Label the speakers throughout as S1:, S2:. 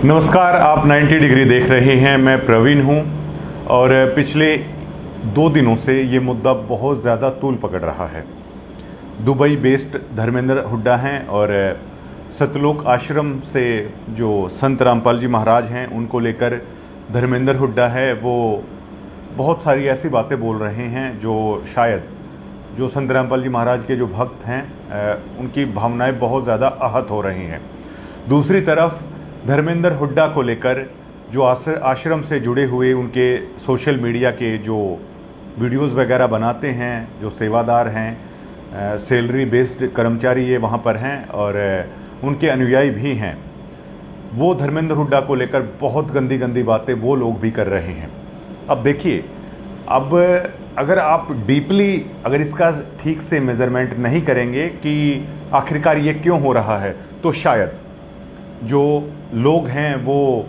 S1: नमस्कार, आप 90 डिग्री देख रहे हैं। मैं प्रवीण हूं और पिछले 2 दिनों से ये मुद्दा बहुत ज़्यादा तूल पकड़ रहा है। दुबई बेस्ड धर्मेंद्र हुड्डा हैं और सतलोक आश्रम से जो संत रामपाल जी महाराज हैं उनको लेकर धर्मेंद्र हुड्डा है वो बहुत सारी ऐसी बातें बोल रहे हैं जो शायद जो संत रामपाल जी महाराज के जो भक्त हैं उनकी भावनाएं बहुत ज़्यादा आहत हो रही हैं। दूसरी तरफ धर्मेंद्र हुड्डा को लेकर जो आश्रम से जुड़े हुए उनके सोशल मीडिया के जो वीडियोस वगैरह बनाते हैं, जो सेवादार हैं, सैलरी बेस्ड कर्मचारी ये वहाँ पर हैं और उनके अनुयायी भी हैं, वो धर्मेंद्र हुड्डा को लेकर बहुत गंदी गंदी बातें वो लोग भी कर रहे हैं। अब देखिए, अब अगर आप डीपली अगर इसका ठीक से मेज़रमेंट नहीं करेंगे कि आखिरकार ये क्यों हो रहा है, तो शायद जो लोग हैं वो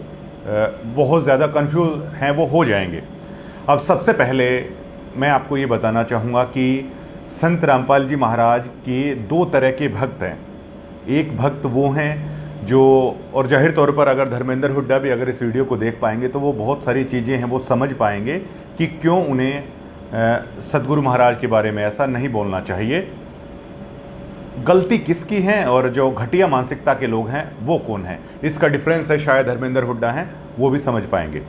S1: बहुत ज़्यादा कंफ्यूज हैं, वो हो जाएंगे। अब सबसे पहले मैं आपको ये बताना चाहूँगा कि संत रामपाल जी महाराज के 2 तरह के भक्त हैं। एक भक्त वो हैं जो, और जाहिर तौर पर अगर धर्मेंद्र हुड्डा भी अगर इस वीडियो को देख पाएंगे तो वो बहुत सारी चीज़ें हैं वो समझ पाएंगे कि क्यों उन्हें सतगुरु महाराज के बारे में ऐसा नहीं बोलना चाहिए, गलती किसकी है और जो घटिया मानसिकता के लोग हैं वो कौन है। इसका डिफरेंस है, शायद धर्मेंद्र हुड्डा हैं वो भी समझ पाएंगे।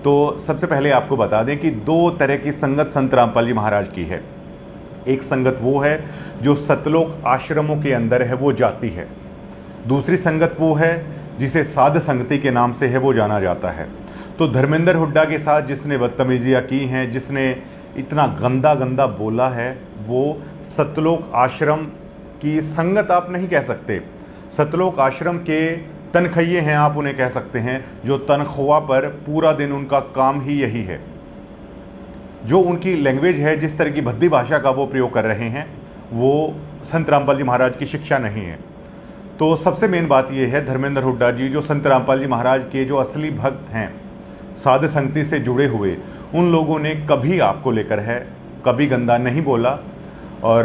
S1: तो सबसे पहले आपको बता दें कि 2 तरह की संगत संत रामपाल जी महाराज की है। एक संगत वो है जो सतलोक आश्रमों के अंदर है, वो जाती है। दूसरी संगत वो है जिसे साध संगति के नाम से है वो जाना जाता है। तो धर्मेंद्र हुड्डा के साथ जिसने बदतमीजियाँ की हैं, जिसने इतना गंदा गंदा बोला है, वो सतलोक आश्रम की संगत आप नहीं कह सकते। सतलोक आश्रम के तनखइये हैं आप उन्हें कह सकते हैं, जो तनख्वाह पर पूरा दिन उनका काम ही यही है। जो उनकी लैंग्वेज है, जिस तरह की भद्दी भाषा का वो प्रयोग कर रहे हैं, वो संत रामपाल जी महाराज की शिक्षा नहीं है। तो सबसे मेन बात ये है, धर्मेंद्र हुड्डा जी जो संत रामपाल जी महाराज के जो असली भक्त हैं, साध संगति से जुड़े हुए, उन लोगों ने कभी आपको लेकर है कभी गंदा नहीं बोला। और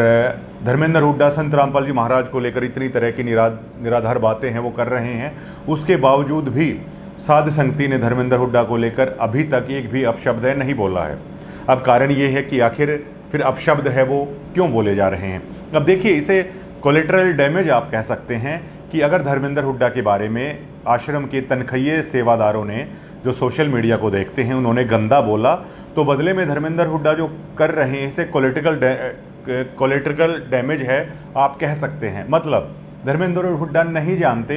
S1: धर्मेंद्र हुड्डा संत रामपाल जी महाराज को लेकर इतनी तरह की निराधार बातें हैं वो कर रहे हैं, उसके बावजूद भी साध संगति ने धर्मेंद्र हुड्डा को लेकर अभी तक एक भी अपशब्द है नहीं बोला है। अब कारण ये है कि आखिर फिर अपशब्द है वो क्यों बोले जा रहे हैं। अब देखिए, इसे कोलेटरल डैमेज आप कह सकते हैं कि अगर धर्मेंद्र हुड्डा के बारे में आश्रम के तनखइये सेवादारों ने जो सोशल मीडिया को देखते हैं उन्होंने गंदा बोला, तो बदले में धर्मेंद्र हुड्डा जो कर रहे हैं इसे कोलेटरल डैमेज है आप कह सकते हैं। मतलब धर्मेंद्र हुड्डा नहीं जानते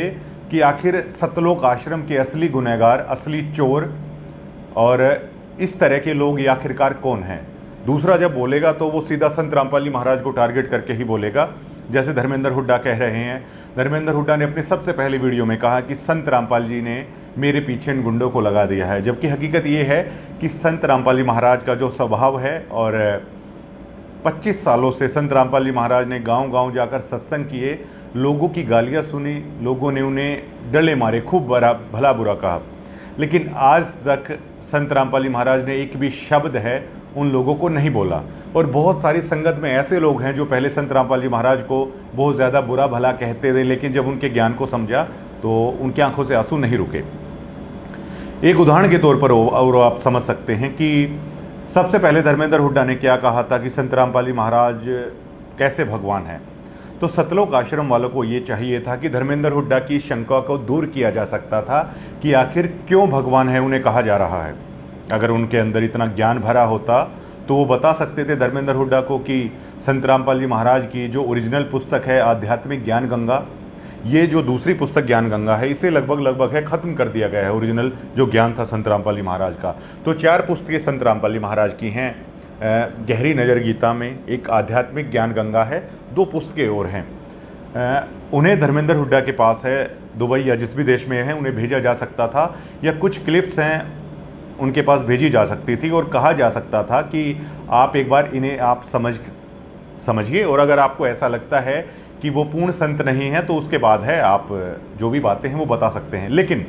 S1: कि आखिर सतलोक आश्रम के असली गुनहगार, असली चोर और इस तरह के लोग ये आखिरकार कौन हैं। दूसरा जब बोलेगा तो वो सीधा संत रामपाल जी महाराज को टारगेट करके ही बोलेगा, जैसे धर्मेंद्र हुड्डा कह रहे हैं। धर्मेंद्र हुड्डा ने अपने सबसे पहले वीडियो में कहा कि संत रामपाल जी ने मेरे पीछे इन गुंडों को लगा दिया है, जबकि हकीकत ये है कि संत रामपाल जी महाराज का जो स्वभाव है, और 25 सालों से संत रामपाल जी महाराज ने गांव-गांव जाकर सत्संग किए, लोगों की गालियां सुनी, लोगों ने उन्हें डले मारे, खूब भला बुरा कहा, लेकिन आज तक संत रामपाल जी महाराज ने एक भी शब्द है उन लोगों को नहीं बोला। और बहुत सारी संगत में ऐसे लोग हैं जो पहले संत रामपाल जी महाराज को बहुत ज़्यादा बुरा भला कहते थे, लेकिन जब उनके ज्ञान को समझा तो उनकी आंखों से आंसू नहीं रुके। एक उदाहरण के तौर पर और आप समझ सकते हैं कि सबसे पहले धर्मेंद्र हुड्डा ने क्या कहा था कि संत रामपाल जी महाराज कैसे भगवान हैं। तो सतलोक आश्रम वालों को ये चाहिए था कि धर्मेंद्र हुड्डा की शंका को दूर किया जा सकता था कि आखिर क्यों भगवान है उन्हें कहा जा रहा है। अगर उनके अंदर इतना ज्ञान भरा होता तो वो बता सकते थे धर्मेंद्र हुड्डा को कि संत रामपाल जी महाराज की जो ओरिजिनल पुस्तक है आध्यात्मिक ज्ञान गंगा, ये जो दूसरी पुस्तक ज्ञान गंगा है, इसे लगभग है ख़त्म कर दिया गया है। ओरिजिनल जो ज्ञान था संत रामपाल जी महाराज का, तो 4 पुस्तकें संत रामपाल जी महाराज की हैं। गहरी नज़र गीता में एक आध्यात्मिक ज्ञान गंगा है, 2 पुस्तकें और हैं। उन्हें धर्मेंद्र हुड्डा के पास है, दुबई या जिस भी देश में है उन्हें भेजा जा सकता था, या कुछ क्लिप्स हैं उनके पास भेजी जा सकती थी और कहा जा सकता था कि आप एक बार इन्हें आप समझिए, और अगर आपको ऐसा लगता है कि वो पूर्ण संत नहीं है तो उसके बाद है आप जो भी बातें हैं वो बता सकते हैं। लेकिन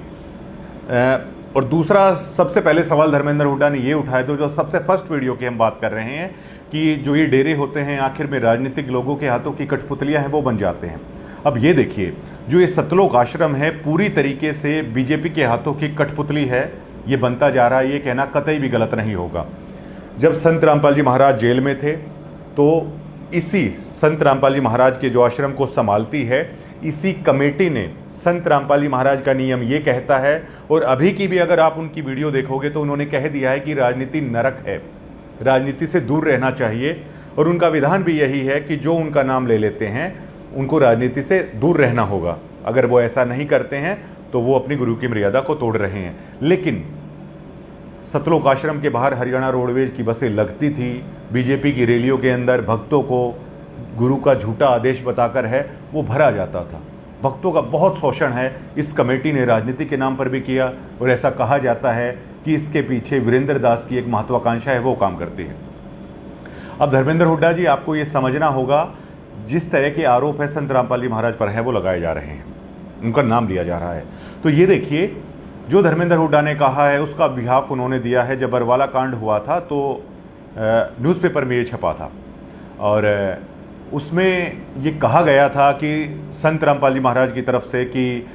S1: और दूसरा सबसे पहले सवाल धर्मेंद्र हुड्डा ने ये उठाया, तो जो सबसे फर्स्ट वीडियो की हम बात कर रहे हैं कि जो ये डेरे होते हैं आखिर में राजनीतिक लोगों के हाथों की कठपुतलियां हैं वो बन जाते हैं। अब ये देखिए, जो ये सतलोक आश्रम है पूरी तरीके से बीजेपी के हाथों की कठपुतली है, ये बनता जा रहा है। ये कहना कतई भी गलत नहीं होगा। जब संत रामपाल जी महाराज जेल में थे तो इसी संत रामपाल जी महाराज के जो आश्रम को संभालती है, इसी कमेटी ने, संत रामपाल जी महाराज का नियम ये कहता है, और अभी की भी अगर आप उनकी वीडियो देखोगे तो उन्होंने कह दिया है कि राजनीति नरक है, राजनीति से दूर रहना चाहिए। और उनका विधान भी यही है कि जो उनका नाम ले लेते हैं उनको राजनीति से दूर रहना होगा। अगर वो ऐसा नहीं करते हैं तो वो अपनी गुरु की मर्यादा को तोड़ रहे हैं। लेकिन सतलोक आश्रम के बाहर हरियाणा रोडवेज की बसें लगती थी, बीजेपी की रैलियों के अंदर भक्तों को गुरु का झूठा आदेश बताकर है वो भरा जाता था। भक्तों का बहुत शोषण है, इस कमेटी ने राजनीति के नाम पर भी किया, और ऐसा कहा जाता है कि इसके पीछे वीरेंद्र दास की एक महत्वाकांक्षा है, वो काम करती है। अब धर्मेंद्र हुड्डा जी, आपको ये समझना होगा, जिस तरह के आरोप है संत रामपाल जी महाराज पर है वो लगाए जा रहे हैं, उनका नाम लिया जा रहा है। तो ये देखिए, जो धर्मेंद्र हुड्डा ने कहा है उसका बिहाफ उन्होंने दिया है। जब बरवाला कांड हुआ था तो न्यूज़पेपर में ये छपा था, और उसमें ये कहा गया था कि संत रामपाल जी महाराज की तरफ से कि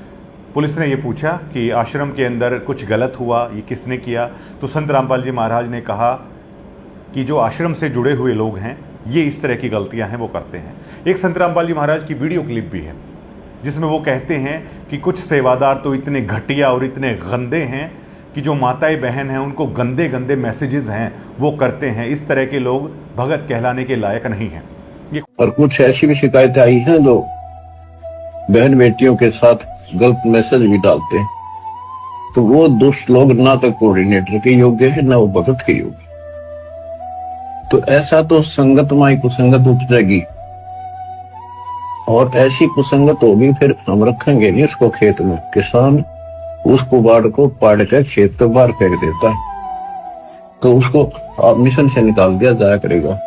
S1: पुलिस ने ये पूछा कि आश्रम के अंदर कुछ गलत हुआ, ये किसने किया। तो संत रामपाल जी महाराज ने कहा कि जो आश्रम से जुड़े हुए लोग हैं ये इस तरह की गलतियां हैं वो करते हैं। एक संत रामपाल जी महाराज की वीडियो क्लिप भी है जिसमें वो कहते हैं कि कुछ सेवादार तो इतने घटिया और इतने गंदे हैं कि जो माताएं बहन हैं उनको गंदे गंदे मैसेजेस हैं वो करते हैं। इस तरह के लोग भगत कहलाने के लायक नहीं हैं। ये
S2: और कुछ ऐसी भी शिकायतें आई हैं जो बहन बेटियों के साथ गलत मैसेज भी डालते हैं, तो वो दुष्ट लोग ना तो कोऑर्डिनेटर के योग्य है ना वो भगत के योग्य। तो ऐसा तो संगत माई कुसंगत उपजेगी, और ऐसी कुसंगत होगी फिर हम रखेंगे नहीं उसको खेत में। किसान उस कुबाड़ को पाड़ कर खेत तो बाहर फेंक देता है, तो उसको मिशन से निकाल दिया जाया करेगा।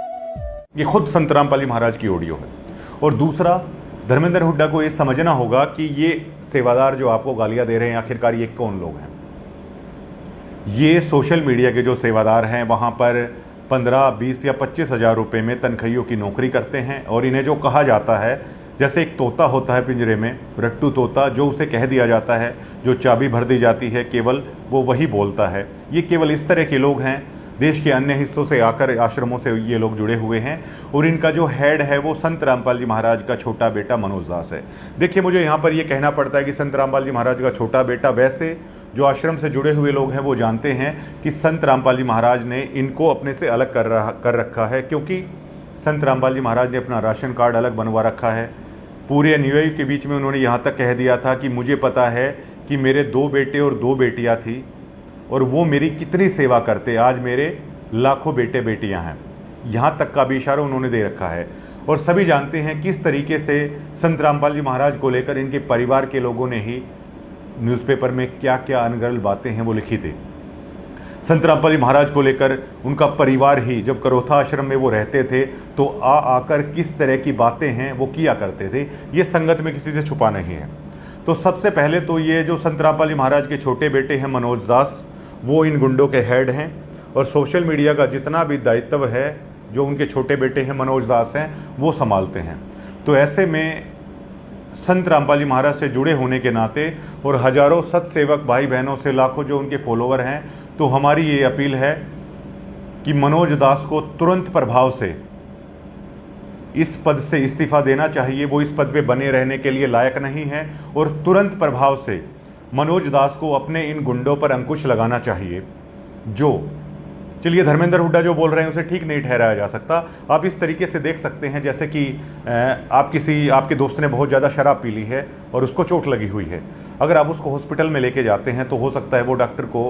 S1: ये खुद संत रामपाल जी महाराज की ऑडियो है। और दूसरा, धर्मेंद्र हुड्डा को ये समझना होगा कि ये सेवादार जो आपको गालियां दे रहे हैं आखिरकार ये कौन लोग हैं। ये सोशल मीडिया के जो सेवादार हैं वहाँ पर 15, 20 या 25 हज़ार रुपये में तनख्वाहियों की नौकरी करते हैं, और इन्हें जो कहा जाता है, जैसे एक तोता होता है पिंजरे में, रट्टू तोता, जो उसे कह दिया जाता है, जो चाबी भर दी जाती है, केवल वो वही बोलता है। ये केवल इस तरह के लोग हैं। देश के अन्य हिस्सों से आकर आश्रमों से ये लोग जुड़े हुए हैं, और इनका जो हेड है वो संत रामपाल जी महाराज का छोटा बेटा मनोज दास है। देखिए, मुझे यहाँ पर ये कहना पड़ता है कि संत रामपाल जी महाराज का छोटा बेटा, वैसे जो आश्रम से जुड़े हुए लोग हैं वो जानते हैं कि संत रामपाल जी महाराज ने इनको अपने से अलग कर रखा है, क्योंकि संत रामपाल जी महाराज ने अपना राशन कार्ड अलग बनवा रखा है। पूरे अनुयायी के बीच में उन्होंने यहाँ तक कह दिया था कि मुझे पता है कि मेरे 2 बेटे और 2 बेटियाँ थी, और वो मेरी कितनी सेवा करते, आज मेरे लाखों बेटे बेटियाँ हैं। यहाँ तक का भी इशारा उन्होंने दे रखा है। और सभी जानते हैं किस तरीके से संत रामपाल जी महाराज को लेकर इनके परिवार के लोगों ने ही न्यूज़पेपर में क्या क्या अनगढ़ बातें हैं वो लिखी थी। संत रामपाल जी महाराज को लेकर उनका परिवार ही, जब करोथा आश्रम में वो रहते थे तो आकर किस तरह की बातें हैं वो किया करते थे, ये संगत में किसी से छुपा नहीं है। तो सबसे पहले तो ये जो संत रामपाल जी महाराज के छोटे बेटे हैं मनोज दास, वो इन गुंडों के हेड हैं, और सोशल मीडिया का जितना भी दायित्व है जो उनके छोटे बेटे हैं मनोज दास हैं वो संभालते हैं। तो ऐसे में संत रामपाल जी महाराज से जुड़े होने के नाते और हजारों सत्सेवक भाई बहनों से, लाखों जो उनके फॉलोवर हैं, तो हमारी ये अपील है कि मनोज दास को तुरंत प्रभाव से इस पद से इस्तीफा देना चाहिए। वो इस पद पे बने रहने के लिए लायक नहीं है, और तुरंत प्रभाव से मनोज दास को अपने इन गुंडों पर अंकुश लगाना चाहिए। जो चलिए, धर्मेंद्र हुड्डा जो बोल रहे हैं उसे ठीक नहीं ठहराया जा सकता। आप इस तरीके से देख सकते हैं जैसे कि आपके दोस्त ने बहुत ज़्यादा शराब पी ली है और उसको चोट लगी हुई है। अगर आप उसको हॉस्पिटल में लेके जाते हैं तो हो सकता है वो डॉक्टर को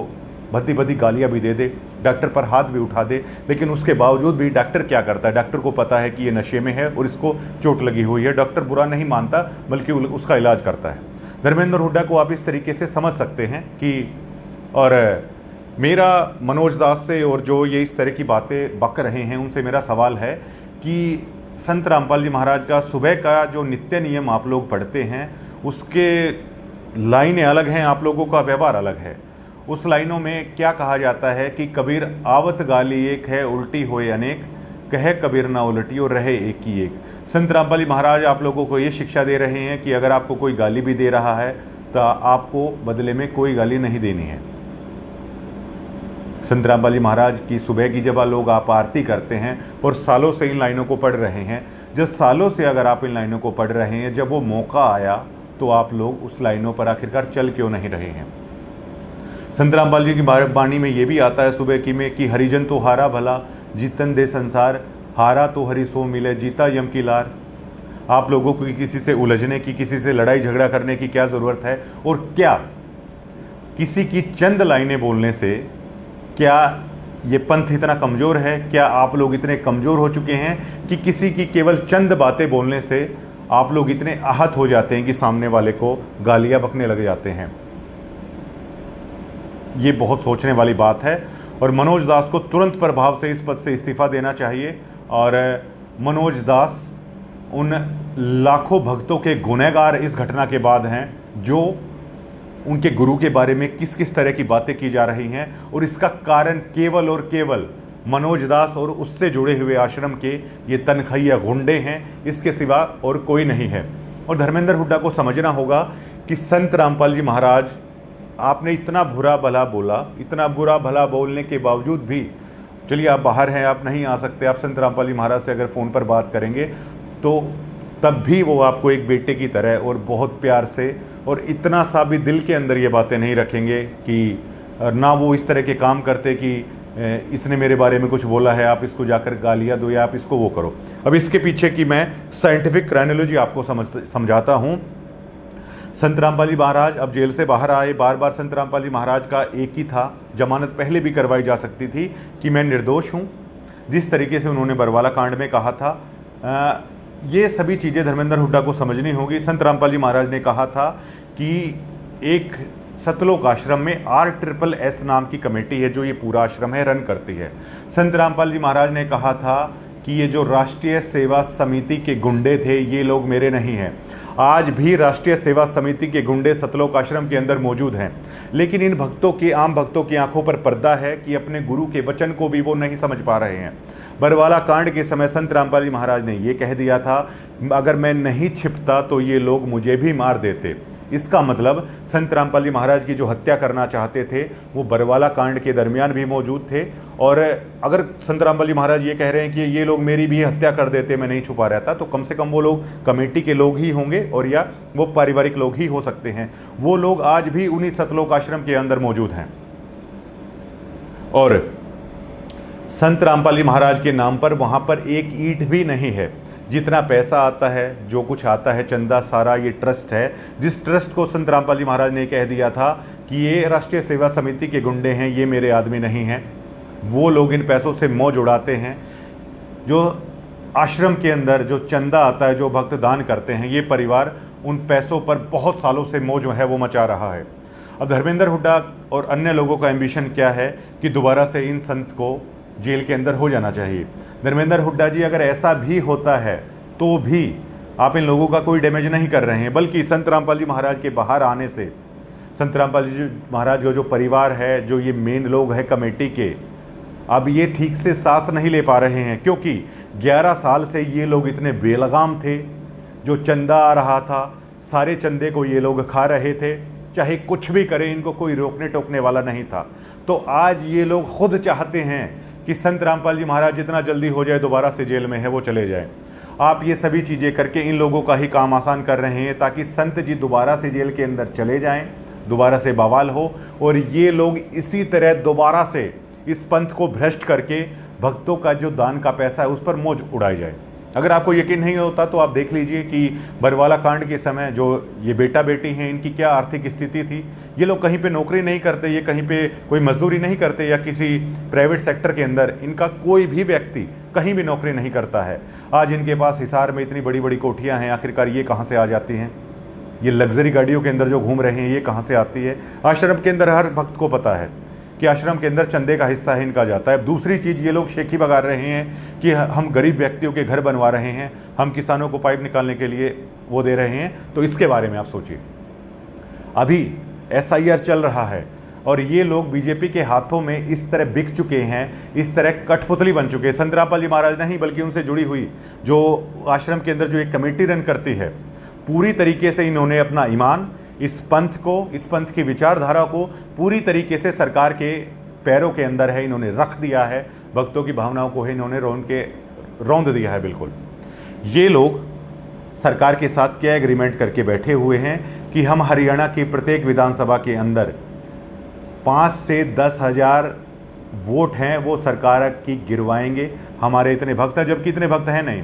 S1: भद्दी भद्दी गालियाँ भी दे दे, डॉक्टर पर हाथ भी उठा दे, लेकिन उसके बावजूद भी डॉक्टर क्या करता है, डॉक्टर को पता है कि ये नशे में है और इसको चोट लगी हुई है, डॉक्टर बुरा नहीं मानता बल्कि उसका इलाज करता है। धर्मेंद्र हुड्डा को आप इस तरीके से समझ सकते हैं कि, और मेरा मनोज दास से और जो ये इस तरह की बातें बक रहे हैं उनसे मेरा सवाल है कि संत रामपाल जी महाराज का सुबह का जो नित्य नियम आप लोग पढ़ते हैं उसके लाइनें अलग हैं, आप लोगों का व्यवहार अलग है। उस लाइनों में क्या कहा जाता है कि कबीर आवत गाली एक है, उल्टी होए अनेक, कहे कबीर ना उलटी और रहे एक ही एक। संत रामपाल महाराज आप लोगों को ये शिक्षा दे रहे हैं कि अगर आपको कोई गाली भी दे रहा है तो आपको बदले में कोई गाली नहीं देनी है। संत रामपाल महाराज की सुबह की जब लोग आप आरती करते हैं और सालों से इन लाइनों को पढ़ रहे हैं, जब सालों से अगर आप इन लाइनों को पढ़ रहे हैं, जब वो मौका आया तो आप लोग उस लाइनों पर आखिरकार चल क्यों नहीं रहे हैं। संत रामपाल जी की वाणी में ये भी आता है सुबह की में कि हरिजन तो हारा भला जीतन दे संसार, हारा तो हरि सो मिले जीता यम की लार। आप लोगों को किसी से उलझने की, किसी से लड़ाई झगड़ा करने की क्या ज़रूरत है, और क्या किसी की चंद लाइनें बोलने से क्या ये पंथ इतना कमज़ोर है? क्या आप लोग इतने कमज़ोर हो चुके हैं कि किसी की केवल चंद बातें बोलने से आप लोग इतने आहत हो जाते हैं कि सामने वाले को गालियां बकने लग जाते हैं? ये बहुत सोचने वाली बात है और मनोज दास को तुरंत प्रभाव से इस पद से इस्तीफा देना चाहिए। और मनोज दास उन लाखों भक्तों के गुनहगार इस घटना के बाद हैं जो उनके गुरु के बारे में किस किस तरह की बातें की जा रही हैं, और इसका कारण केवल और केवल मनोज दास और उससे जुड़े हुए आश्रम के ये तनखैया गुंडे हैं, इसके सिवा और कोई नहीं है। और धर्मेंद्र हुड्डा को समझना होगा कि संत रामपाल जी महाराज, आपने इतना बुरा भला बोला, इतना बुरा भला बोलने के बावजूद भी, चलिए आप बाहर हैं, आप नहीं आ सकते, आप संत रामपाल जी महाराज से अगर फ़ोन पर बात करेंगे तो तब भी वो आपको एक बेटे की तरह और बहुत प्यार से और इतना सा भी दिल के अंदर ये बातें नहीं रखेंगे कि ना वो इस तरह के काम करते कि इसने मेरे बारे में कुछ बोला है, आप इसको जाकर गालियाँ दो या आप इसको वो करो। अब इसके पीछे की मैं साइंटिफिक क्राइनोलॉजी आपको समझाता हूँ। संत रामपाल जी महाराज अब जेल से बाहर आए, बार बार संत रामपाल जी महाराज का एक ही था, जमानत पहले भी करवाई जा सकती थी कि मैं निर्दोष हूँ। जिस तरीके से उन्होंने बरवाला कांड में कहा था, ये सभी चीज़ें धर्मेंद्र हुड्डा को समझनी होगी। संत रामपाल जी महाराज ने कहा था कि एक सतलोक आश्रम में RSSS नाम की कमेटी है जो ये पूरा आश्रम है रन करती है। संत रामपाल जी महाराज ने कहा था कि ये जो राष्ट्रीय सेवा समिति के गुंडे थे ये लोग मेरे नहीं हैं। आज भी राष्ट्रीय सेवा समिति के गुंडे सतलोक आश्रम के अंदर मौजूद हैं, लेकिन इन भक्तों की, आम भक्तों की आंखों पर पर्दा है कि अपने गुरु के वचन को भी वो नहीं समझ पा रहे हैं। बरवाला कांड के समय संत रामपाल जी महाराज ने ये कह दिया था, अगर मैं नहीं छिपता तो ये लोग मुझे भी मार देते। इसका मतलब संत रामपाल जी महाराज की जो हत्या करना चाहते थे वो बरवाला कांड के दरमियान भी मौजूद थे। और अगर संत रामपाल जी महाराज ये कह रहे हैं कि ये लोग मेरी भी हत्या कर देते, मैं नहीं छुपा रहता, तो कम से कम वो लोग कमेटी के लोग ही होंगे और या वो पारिवारिक लोग ही हो सकते हैं। वो लोग आज भी उन्हीं सतलोक आश्रम के अंदर मौजूद हैं। और संत रामपाल जी महाराज के नाम पर वहाँ पर एक ईंट भी नहीं है। जितना पैसा आता है, जो कुछ आता है चंदा, सारा ये ट्रस्ट है, जिस ट्रस्ट को संत रामपाल जी महाराज ने कह दिया था कि ये राष्ट्रीय सेवा समिति के गुंडे हैं, ये मेरे आदमी नहीं हैं। वो लोग इन पैसों से मौज उड़ाते हैं। जो आश्रम के अंदर जो चंदा आता है, जो भक्त दान करते हैं, ये परिवार उन पैसों पर बहुत सालों से मौज है वो मचा रहा है। अब धर्मेंद्र हुड्डा और अन्य लोगों का एम्बिशन क्या है कि दोबारा से इन संत को जेल के अंदर हो जाना चाहिए। धर्मेंद्र हुड्डा जी, अगर ऐसा भी होता है तो भी आप इन लोगों का कोई डैमेज नहीं कर रहे हैं, बल्कि संत रामपाल जी महाराज के बाहर आने से संत रामपाल जी महाराज का जो परिवार है, जो ये मेन लोग हैं कमेटी के, अब ये ठीक से सांस नहीं ले पा रहे हैं, क्योंकि 11 साल से ये लोग इतने बेलगाम थे। जो चंदा आ रहा था, सारे चंदे को ये लोग खा रहे थे, चाहे कुछ भी करें, इनको कोई रोकने टोकने वाला नहीं था। तो आज ये लोग खुद चाहते हैं कि संत रामपाल जी महाराज जितना जल्दी हो जाए, दोबारा से जेल में है वो चले जाएं। आप ये सभी चीज़ें करके इन लोगों का ही काम आसान कर रहे हैं, ताकि संत जी दोबारा से जेल के अंदर चले जाएं, दोबारा से बवाल हो और ये लोग इसी तरह दोबारा से इस पंथ को भ्रष्ट करके भक्तों का जो दान का पैसा है उस पर मौज उड़ाई जाए। अगर आपको यकीन नहीं होता तो आप देख लीजिए कि बरवाला कांड के समय जो ये बेटा बेटी हैं, इनकी क्या आर्थिक स्थिति थी। ये लोग कहीं पे नौकरी नहीं करते, ये कहीं पे कोई मजदूरी नहीं करते, या किसी प्राइवेट सेक्टर के अंदर इनका कोई भी व्यक्ति कहीं भी नौकरी नहीं करता है। आज इनके पास हिसार में इतनी बड़ी बड़ी कोठियाँ हैं, आखिरकार ये कहाँ से आ जाती हैं? ये लग्जरी गाड़ियों के अंदर जो घूम रहे हैं, ये कहाँ से आती है? आश्रम के अंदर हर भक्त को पता है कि आश्रम के अंदर चंदे का हिस्सा है इनका जाता है। दूसरी चीज़, ये लोग शेखी बगा रहे हैं कि हम गरीब व्यक्तियों के घर बनवा रहे हैं, हम किसानों को पाइप निकालने के लिए वो दे रहे हैं। तो इसके बारे में आप सोचिए। अभी SIR चल रहा है, और ये लोग बीजेपी के हाथों में इस तरह बिक चुके हैं, इस तरह कठपुतली बन चुके हैं। संत रामपाल जी महाराज नहीं, बल्कि उनसे जुड़ी हुई जो आश्रम के अंदर जो एक कमेटी रन करती है, पूरी तरीके से इन्होंने अपना ईमान, इस पंथ को, इस पंथ की विचारधारा को पूरी तरीके से सरकार के पैरों के अंदर है इन्होंने रख दिया है। भक्तों की भावनाओं को है इन्होंने रौंद दिया है। बिल्कुल ये लोग सरकार के साथ क्या एग्रीमेंट करके बैठे हुए हैं कि हम हरियाणा की प्रत्येक विधानसभा के अंदर 5 से 10 हजार वोट हैं वो सरकार की गिरवाएंगे, हमारे इतने भक्त हैं, जबकि इतने भक्त हैं नहीं।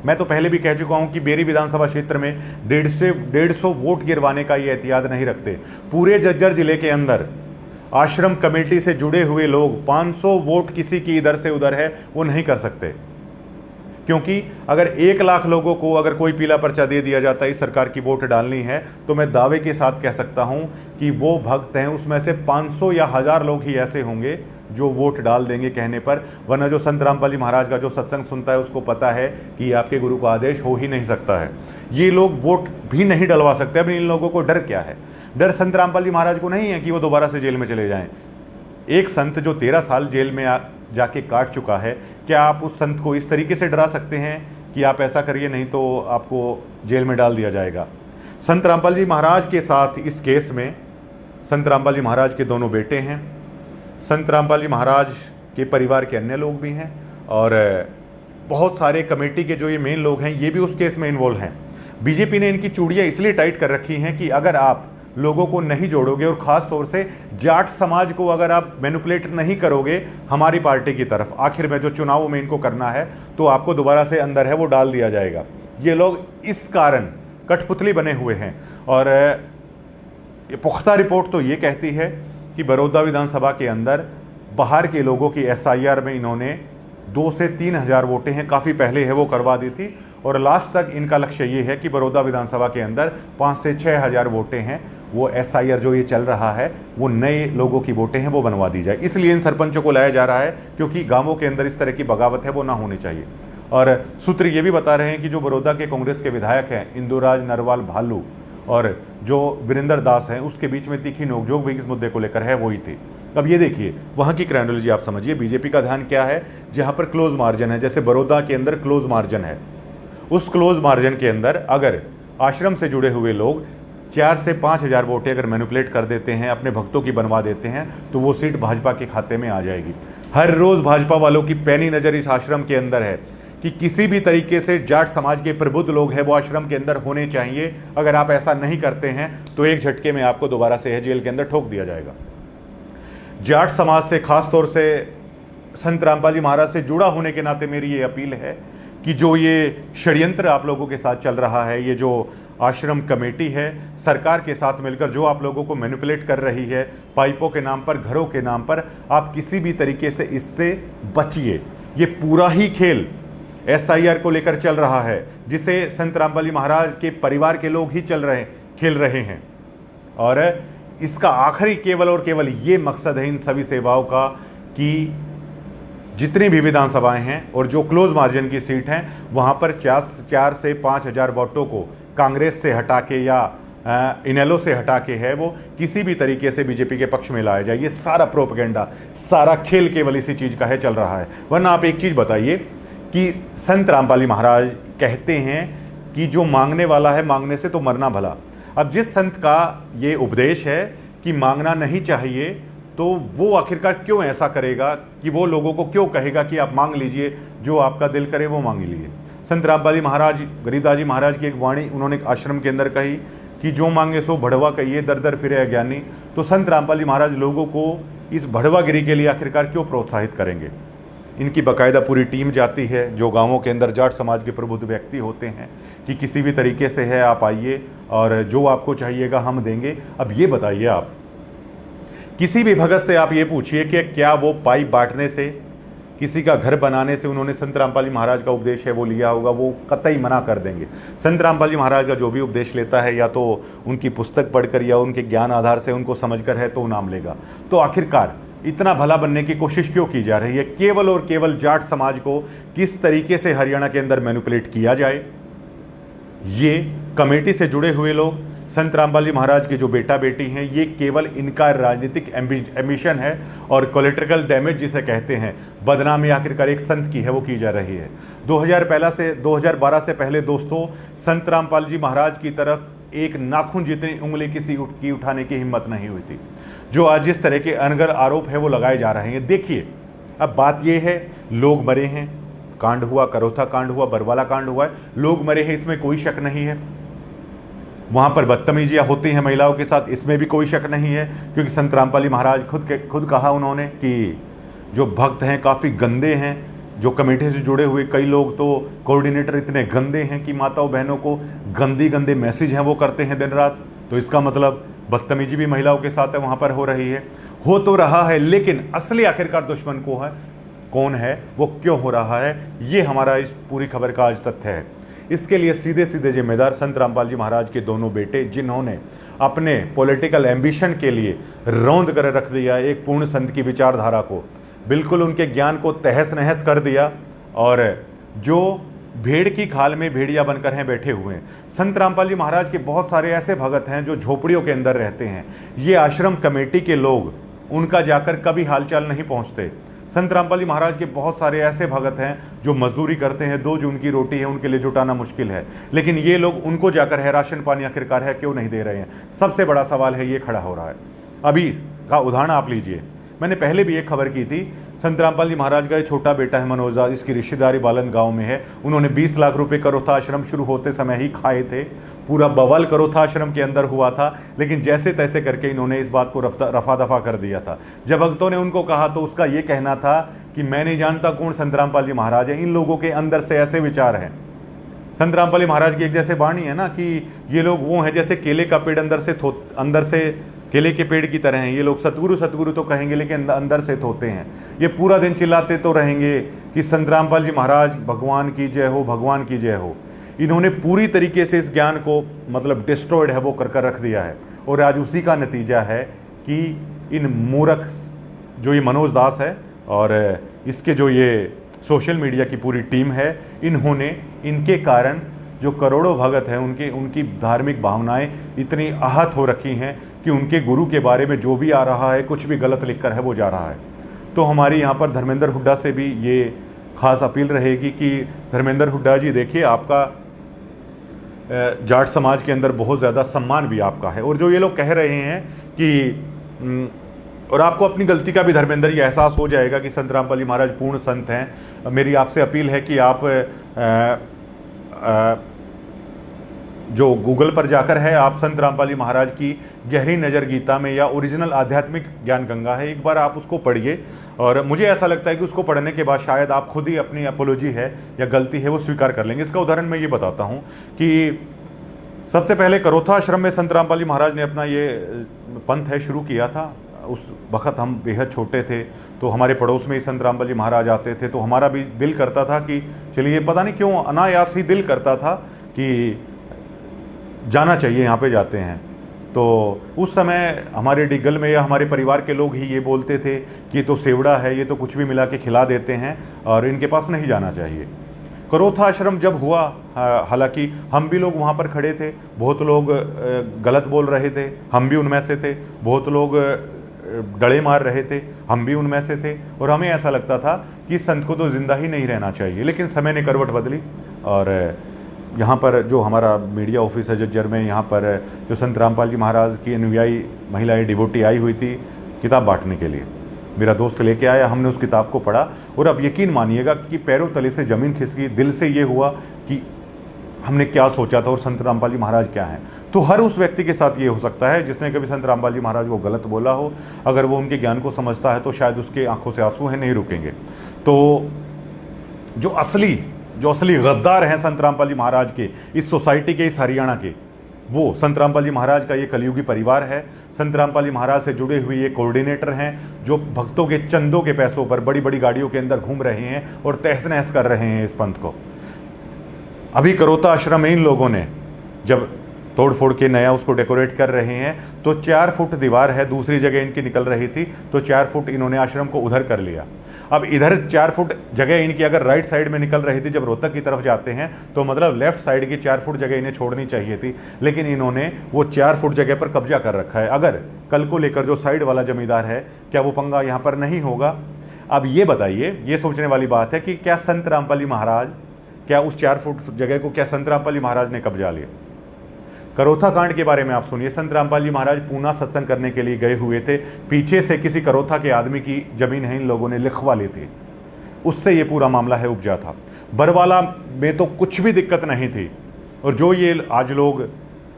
S1: मैं तो पहले भी कह चुका हूं कि बेरी विधानसभा क्षेत्र में 150 वोट गिरवाने का ये एहतियात नहीं रखते। पूरे झज्जर जिले के अंदर आश्रम कमेटी से जुड़े हुए लोग 500 वोट किसी की इधर से उधर है वो नहीं कर सकते, क्योंकि अगर 1 लाख लोगों को अगर कोई पीला पर्चा दे दिया जाता है इस सरकार की वोट डालनी है, तो मैं दावे के साथ कह सकता हूं कि वो भक्त हैं उसमें से 500 या 1000 लोग ही ऐसे होंगे जो वोट डाल देंगे कहने पर। वरना जो संत रामपाल जी महाराज का जो सत्संग सुनता है उसको पता है कि आपके गुरु का आदेश हो ही नहीं सकता है। ये लोग वोट भी नहीं डलवा सकते। अब इन लोगों को डर क्या है? डर संत रामपाल जी महाराज को नहीं है कि वो दोबारा से जेल में चले जाएं। एक संत जो 13 साल जेल में जाके काट चुका है, क्या आप उस संत को इस तरीके से डरा सकते हैं कि आप ऐसा करिए नहीं तो आपको जेल में डाल दिया जाएगा? संत रामपाल जी महाराज के साथ इस केस में संत रामपाल जी महाराज के दोनों बेटे हैं, संत रामपाल जी महाराज के परिवार के अन्य लोग भी हैं, और बहुत सारे कमेटी के जो ये मेन लोग हैं ये भी उस केस में इन्वॉल्व हैं। बीजेपी ने इनकी चूड़ियाँ इसलिए टाइट कर रखी हैं कि अगर आप लोगों को नहीं जोड़ोगे और ख़ास तौर से जाट समाज को अगर आप मैनिपुलेट नहीं करोगे हमारी पार्टी की तरफ, आखिर में जो चुनावों में इनको करना है, तो आपको दोबारा से अंदर है वो डाल दिया जाएगा। ये लोग इस कारण कठपुतली बने हुए हैं। और ये पुख्ता रिपोर्ट तो ये कहती है कि बड़ौदा विधानसभा के अंदर बाहर के लोगों की SIR में इन्होंने 2 से 3 हजार वोटें हैं, काफ़ी पहले है वो करवा दी थी, और लास्ट तक इनका लक्ष्य ये है कि बड़ौदा विधानसभा के अंदर 5 से 6 हजार वोटें हैं वो SIR जो ये चल रहा है वो नए लोगों की वोटें हैं वो बनवा दी जाए। इसलिए इन सरपंचों को लाया जा रहा है क्योंकि गांवों के अंदर इस तरह की बगावत है वो ना होनी चाहिए। और सूत्र ये भी बता रहे हैं कि जो बड़ौदा के कांग्रेस के विधायक हैं इंदुराज नरवाल भालू और जो वीरेंद्र दास हैं उसके बीच में तीखी नोकझोंक भी इस मुद्दे को लेकर है वही थी। अब ये देखिए वहाँ की क्राइनोलॉजी आप समझिए। बीजेपी का ध्यान क्या है? जहाँ पर क्लोज मार्जिन है, जैसे बड़ौदा के अंदर क्लोज मार्जिन है, उस क्लोज मार्जिन के अंदर अगर आश्रम से जुड़े हुए लोग 4 से 5 हजार वोटें अगर मैनिपुलेट कर देते हैं, अपने भक्तों की बनवा देते हैं, तो वो सीट भाजपा के खाते में आ जाएगी। हर रोज भाजपा वालों की पैनी नज़र इस आश्रम के अंदर है कि किसी भी तरीके से जाट समाज के प्रबुद्ध लोग हैं वो आश्रम के अंदर होने चाहिए। अगर आप ऐसा नहीं करते हैं तो एक झटके में आपको दोबारा से जेल के अंदर ठोक दिया जाएगा। जाट समाज से, खास तौर से संत रामपाल जी महाराज से जुड़ा होने के नाते मेरी ये अपील है कि जो ये षड्यंत्र आप लोगों के साथ चल रहा है, ये जो आश्रम कमेटी है सरकार के साथ मिलकर जो आप लोगों को मैनिपुलेट कर रही है पाइपों के नाम पर, घरों के नाम पर, आप किसी भी तरीके से इससे बचिए। ये पूरा ही खेल SIR को लेकर चल रहा है जिसे संत रामपाल जी महाराज के परिवार के लोग ही खेल रहे हैं, और इसका आखिरी केवल और केवल ये मकसद है इन सभी सेवाओं का कि जितनी भी विधानसभाएं हैं और जो क्लोज मार्जिन की सीट हैं वहां पर 4 से 5 हजार वोटों को कांग्रेस से हटा के या इनेलो से हटा के है वो किसी भी तरीके से बीजेपी के पक्ष में लाया जाए। ये सारा प्रोपेगेंडा, सारा खेल केवल इसी चीज़ का है चल रहा है। वरना आप एक चीज़ बताइए कि संत रामपाल जी महाराज कहते हैं कि जो मांगने वाला है मांगने से तो मरना भला। अब जिस संत का ये उपदेश है कि मांगना नहीं चाहिए, तो वो आखिरकार क्यों ऐसा करेगा कि वो लोगों को क्यों कहेगा कि आप मांग लीजिए, जो आपका दिल करे वो मांग लीजिए। संत रामपाल जी महाराज, गरीबदास जी महाराज की एक वाणी उन्होंने आश्रम के अंदर कही कि जो मांगे सो भड़वा कहिए, दर दर फिरे अज्ञानी। तो संत रामपाल जी महाराज लोगों को इस भड़वागिरी के लिए आखिरकार क्यों प्रोत्साहित करेंगे? इनकी बाकायदा पूरी टीम जाती है जो गांवों के अंदर जाट समाज के प्रबुद्ध व्यक्ति होते हैं कि किसी भी तरीके से है आप आइए और जो आपको चाहिएगा हम देंगे। अब ये बताइए, आप किसी भी भगत से आप ये पूछिए कि क्या वो पाइप बांटने से, किसी का घर बनाने से उन्होंने संत रामपाल जी महाराज का उपदेश है वो लिया होगा? वो कतई मना कर देंगे। संत रामपाल जी महाराज का जो भी उपदेश लेता है या तो उनकी पुस्तक पढ़कर या उनके ज्ञान आधार से उनको समझकर है तो नाम लेगा। तो आखिरकार इतना भला बनने की कोशिश क्यों की जा रही है? केवल और केवल जाट समाज को किस तरीके से हरियाणा के अंदर मैनिपुलेट किया जाए, ये कमेटी से जुड़े हुए लोग, संत रामपाल जी महाराज के जो बेटा बेटी हैं, ये केवल इनका राजनीतिक एम्बिशन है और कोलेट्रिकल डैमेज जिसे कहते हैं, बदनामी आखिरकार एक संत की है, वो की जा रही है। 2012 से पहले दोस्तों, संत रामपाल जी महाराज की तरफ एक नाखून जितनी उंगली किसी की उठाने की हिम्मत नहीं हुई थी। जो आज जिस तरह के अनगर आरोप है वो लगाए जा रहे हैं, देखिए अब बात यह है, लोग मरे हैं, कांड हुआ, करोथा कांड हुआ, बरवाला कांड हुआ है, लोग मरे हैं, इसमें कोई शक नहीं है। वहां पर बदतमीजियां होती हैं महिलाओं के साथ, इसमें भी कोई शक नहीं है, क्योंकि संत रामपाल जी महाराज खुद कहा उन्होंने कि जो भक्त हैं काफ़ी गंदे हैं। जो कमेटी से जुड़े हुए कई लोग तो कोऑर्डिनेटर इतने गंदे हैं कि माताओं बहनों को गंदे मैसेज हैं वो करते हैं दिन रात। तो इसका मतलब बदतमीजी भी महिलाओं के साथ है वहाँ पर हो रही है, हो तो रहा है, लेकिन असली आखिरकार दुश्मन कौन है, वो क्यों हो रहा है, ये हमारा इस पूरी खबर का आज तथ्य है। इसके लिए सीधे जिम्मेदार संत रामपाल जी महाराज के दोनों बेटे, जिन्होंने अपने पॉलिटिकल एम्बिशन के लिए रौंद कर रख दिया एक पूर्ण संत की विचारधारा को, बिल्कुल उनके ज्ञान को तहस नहस कर दिया, और जो भेड़ की खाल में भेड़िया बनकर हैं बैठे हुए हैं। संत रामपाल जी महाराज के बहुत सारे ऐसे भगत हैं जो झोपड़ियों के अंदर रहते हैं। ये आश्रम कमेटी के लोग उनका जाकर कभी हालचाल नहीं पहुंचते। संत रामपाल जी महाराज के बहुत सारे ऐसे भगत हैं जो मजदूरी करते हैं, 2 जून की रोटी है उनके लिए जुटाना मुश्किल है, लेकिन ये लोग उनको जाकर है राशन पानी आखिरकार है क्यों नहीं दे रहे हैं। सबसे बड़ा सवाल है ये खड़ा हो रहा है। अभी का उदाहरण आप लीजिए, मैंने पहले भी एक खबर की थी, संत रामपाल जी महाराज का एक छोटा बेटा है मनोज दास, इसकी रिश्तेदारी बालन गांव में है। उन्होंने 20 लाख रुपए करोथा आश्रम शुरू होते समय ही खाए थे। पूरा बवाल करोथा आश्रम के अंदर हुआ था, लेकिन जैसे तैसे करके इन्होंने इस बात को रफा दफा कर दिया था। जब भक्तों ने उनको कहा तो उसका ये कहना था कि मैं नहीं जानता कौन संत रामपाल जी महाराज है, इन लोगों के अंदर से ऐसे विचार हैं। संत रामपाल जी महाराज की एक जैसे वाणी है ना कि ये लोग वो हैं जैसे केले का पेड़ अंदर से केले के पेड़ की तरह हैं। ये लोग सतगुरु तो कहेंगे लेकिन अंदर से थोते हैं। ये पूरा दिन चिल्लाते तो रहेंगे कि संत रामपाल जी महाराज भगवान की जय हो, भगवान की जय हो। इन्होंने पूरी तरीके से इस ज्ञान को मतलब डिस्ट्रॉयड है वो कर रख दिया है, और आज उसी का नतीजा है कि इन मूर्ख जो ये मनोज दास है और इसके जो ये सोशल मीडिया की पूरी टीम है, इन्होंने इनके कारण जो करोड़ों भगत हैं उनकी धार्मिक भावनाएं इतनी आहत हो रखी हैं कि उनके गुरु के बारे में जो भी आ रहा है, कुछ भी गलत लिखकर है वो जा रहा है। तो हमारी यहाँ पर धर्मेंद्र हुड्डा से भी ये खास अपील रहेगी कि धर्मेंद्र हुड्डा जी देखिए, आपका जाट समाज के अंदर बहुत ज़्यादा सम्मान भी आपका है, और जो ये लोग कह रहे हैं कि और आपको अपनी गलती का भी धर्मेंद्र ये एहसास हो जाएगा कि संत रामपाल जी महाराज पूर्ण संत हैं। मेरी आपसे अपील है कि आप जो गूगल पर जाकर है, आप संत रामपाल जी महाराज की गहरी नज़र गीता में या ओरिजिनल आध्यात्मिक ज्ञान गंगा है, एक बार आप उसको पढ़िए। और मुझे ऐसा लगता है कि उसको पढ़ने के बाद शायद आप खुद ही अपनी अपोलॉजी है या गलती है वो स्वीकार कर लेंगे। इसका उदाहरण मैं ये बताता हूँ कि सबसे पहले करोथा आश्रम में संत रामपाल जी महाराज ने अपना ये पंथ है शुरू किया था। उस वक़्त हम बेहद छोटे थे, तो हमारे पड़ोस में ही संत रामपाल जी महाराज आते थे, तो हमारा भी दिल करता था कि चलिए, पता नहीं क्यों अनायास ही दिल करता था कि जाना चाहिए, यहाँ पे जाते हैं। तो उस समय हमारे डिगल में या हमारे परिवार के लोग ही ये बोलते थे कि ये तो सेवड़ा है, ये तो कुछ भी मिला के खिला देते हैं और इनके पास नहीं जाना चाहिए। करोथा आश्रम जब हुआ, हालांकि हम भी लोग वहाँ पर खड़े थे, बहुत लोग गलत बोल रहे थे, हम भी उनमें से थे, बहुत लोग डड़े मार रहे थे, हम भी उनमें से थे, और हमें ऐसा लगता था कि संत को तो जिंदा ही नहीं रहना चाहिए। लेकिन समय ने करवट बदली, और यहाँ पर जो हमारा मीडिया ऑफिस है जज्जर में, यहाँ पर जो संत रामपाल जी महाराज की अनुयायी महिलाएं डिवोटी आई हुई थी किताब बांटने के लिए, मेरा दोस्त लेके आया, हमने उस किताब को पढ़ा, और अब यकीन मानिएगा कि पैरों तले से ज़मीन खिसकी। दिल से ये हुआ कि हमने क्या सोचा था और संत रामपाल जी महाराज क्या हैं। तो हर उस व्यक्ति के साथ ये हो सकता है जिसने कभी संत रामपाल जी महाराज को गलत बोला हो, अगर वो उनके ज्ञान को समझता है तो शायद उसके आंखों से आंसू हैं नहीं रुकेंगे। तो जो असली गद्दार हैं संत रामपाल जी महाराज के, इस सोसाइटी के, इस हरियाणा के, वो संत रामपाल जी महाराज का ये कलयुगी परिवार है। संत रामपाल जी महाराज से जुड़े हुए ये कोऑर्डिनेटर हैं जो भक्तों के चंदों के पैसों पर बड़ी बड़ी गाड़ियों के अंदर घूम रहे हैं और तहस नहस कर रहे हैं इस पंथ को। अभी करोता आश्रम में इन लोगों ने जब तोड़ फोड़ के नया उसको डेकोरेट कर रहे हैं, तो 4 फुट दीवार है, दूसरी जगह इनकी निकल रही थी, तो 4 फुट इन्होंने आश्रम को उधर कर लिया। अब इधर 4 फुट जगह इनकी अगर राइट साइड में निकल रही थी जब रोहतक की तरफ जाते हैं, तो मतलब लेफ्ट साइड की 4 फुट जगह इन्हें छोड़नी चाहिए थी, लेकिन इन्होंने वो 4 फुट जगह पर कब्जा कर रखा है। अगर कल को लेकर जो साइड वाला जमींदार है, क्या वो पंगा यहाँ पर नहीं होगा? अब ये बताइए, ये सोचने वाली बात है कि क्या संत रामपाली महाराज, क्या उस 4 फुट जगह को क्या संत रामपाली महाराज ने कब्जा लिया? करोथा कांड के बारे में आप सुनिए। संत रामपाल जी महाराज पूना सत्संग करने के लिए गए हुए थे, पीछे से किसी करोथा के आदमी की जमीन है इन लोगों ने लिखवा ली थी, उससे ये पूरा मामला है उपजा था। बरवाला में तो कुछ भी दिक्कत नहीं थी, और जो ये आज लोग